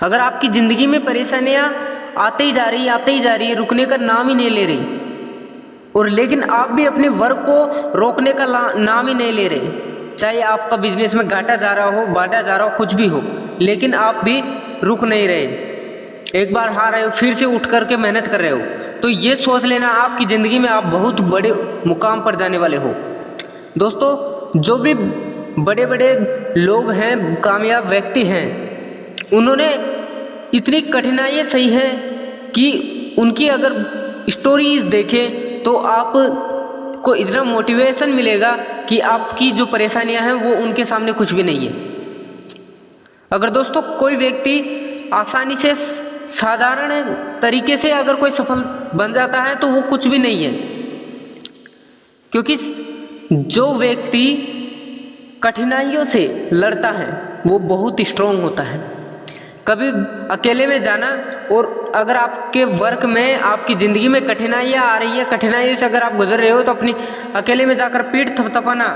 अगर आपकी ज़िंदगी में परेशानियाँ आते ही जा रही है, रुकने का नाम ही नहीं ले रही, और लेकिन आप भी अपने वर्क को रोकने का नाम ही नहीं ले रहे, चाहे आपका बिजनेस में घाटा जा रहा हो, बाटा जा रहा हो, कुछ भी हो, लेकिन आप भी रुक नहीं रहे, एक बार हार रहे हो, फिर से उठ करके मेहनत कर रहे हो, तो ये सोच लेना आपकी ज़िंदगी में आप बहुत बड़े मुकाम पर जाने वाले हो। दोस्तों, जो भी बड़े बड़े लोग हैं, कामयाब व्यक्ति हैं, उन्होंने इतनी कठिनाइयाँ सही हैं कि उनकी अगर स्टोरीज देखें तो आप को इतना मोटिवेशन मिलेगा कि आपकी जो परेशानियां हैं वो उनके सामने कुछ भी नहीं है। अगर दोस्तों कोई व्यक्ति आसानी से साधारण तरीके से अगर कोई सफल बन जाता है तो वो कुछ भी नहीं है, क्योंकि जो व्यक्ति कठिनाइयों से लड़ता है वो बहुत स्ट्रांग होता है। कभी अकेले में जाना, और अगर आपके वर्क में आपकी ज़िंदगी में कठिनाइयाँ आ रही है, कठिनाइयों से अगर आप गुजर रहे हो, तो अपनी अकेले में जाकर पीठ थपथपाना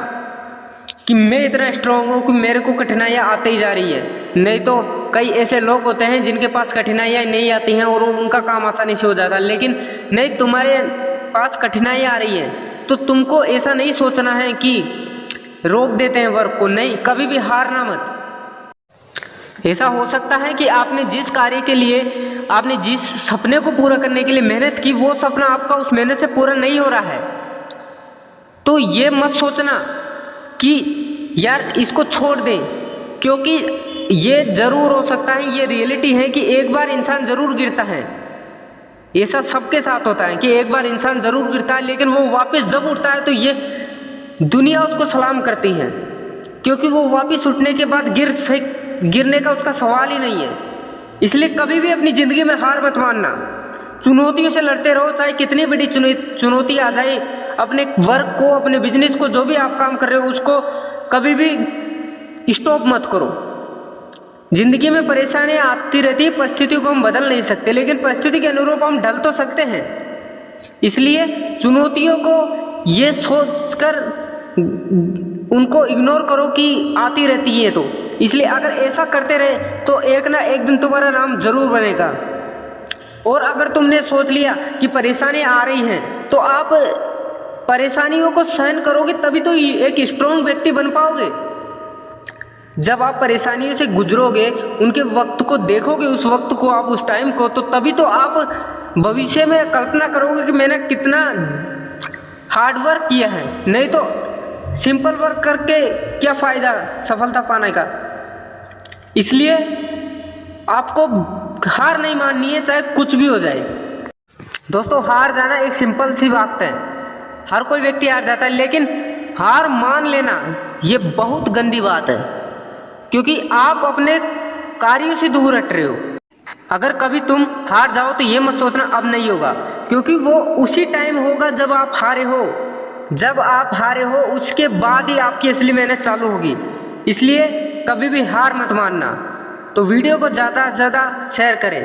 कि मैं इतना स्ट्रांग हूँ कि मेरे को कठिनाइयाँ आती ही जा रही है। नहीं तो कई ऐसे लोग होते हैं जिनके पास कठिनाइयाँ नहीं आती हैं और उनका काम आसानी से हो जाता है, लेकिन नहीं, तुम्हारे पास कठिनाइयाँ आ रही हैं तो तुमको ऐसा नहीं सोचना है कि रोक देते हैं वर्क को। नहीं, कभी भी हारना मत। ऐसा हो सकता है कि आपने जिस कार्य के लिए, आपने जिस सपने को पूरा करने के लिए मेहनत की, वो सपना आपका उस मेहनत से पूरा नहीं हो रहा है, तो ये मत सोचना कि यार इसको छोड़ दें, क्योंकि ये ज़रूर हो सकता है, ये रियलिटी है कि एक बार इंसान ज़रूर गिरता है। ऐसा सबके साथ होता है कि एक बार इंसान ज़रूर गिरता है, लेकिन वो वापस जब उठता है तो ये दुनिया उसको सलाम करती है, क्योंकि वो वापस उठने के बाद गिरने का उसका सवाल ही नहीं है। इसलिए कभी भी अपनी ज़िंदगी में हार मत मानना, चुनौतियों से लड़ते रहो, चाहे कितनी बड़ी चुनौती आ जाए। अपने वर्क को, अपने बिजनेस को, जो भी आप काम कर रहे हो, उसको कभी भी स्टॉप मत करो। ज़िंदगी में परेशानियाँ आती रहती है, परिस्थितियों को हम बदल नहीं सकते, लेकिन परिस्थिति के अनुरूप हम ढल तो सकते हैं। इसलिए चुनौतियों को ये सोचकर उनको इग्नोर करो कि आती रहती है, तो इसलिए अगर ऐसा करते रहे तो एक ना एक दिन तुम्हारा नाम जरूर बनेगा। और अगर तुमने सोच लिया कि परेशानियाँ आ रही हैं तो आप परेशानियों को सहन करोगे, तभी तो एक स्ट्रॉन्ग व्यक्ति बन पाओगे। जब आप परेशानियों से गुजरोगे, उनके वक्त को देखोगे, उस वक्त को, आप उस टाइम को, तो तभी तो आप भविष्य में कल्पना करोगे कि मैंने कितना हार्ड वर्क किया है। नहीं तो सिंपल वर्क करके क्या फ़ायदा सफलता पाने का। इसलिए आपको हार नहीं माननी है, चाहे कुछ भी हो जाए। दोस्तों, हार जाना एक सिंपल सी बात है, हर कोई व्यक्ति हार जाता है, लेकिन हार मान लेना ये बहुत गंदी बात है, क्योंकि आप अपने कार्यों से दूर हट रहे हो। अगर कभी तुम हार जाओ तो ये मत सोचना अब नहीं होगा, क्योंकि वो उसी टाइम होगा जब आप हारे हो। जब आप हारे हो उसके बाद ही आपकी असली मेहनत चालू होगी। इसलिए कभी भी हार मत मानना। तो वीडियो को ज़्यादा से ज़्यादा शेयर करें।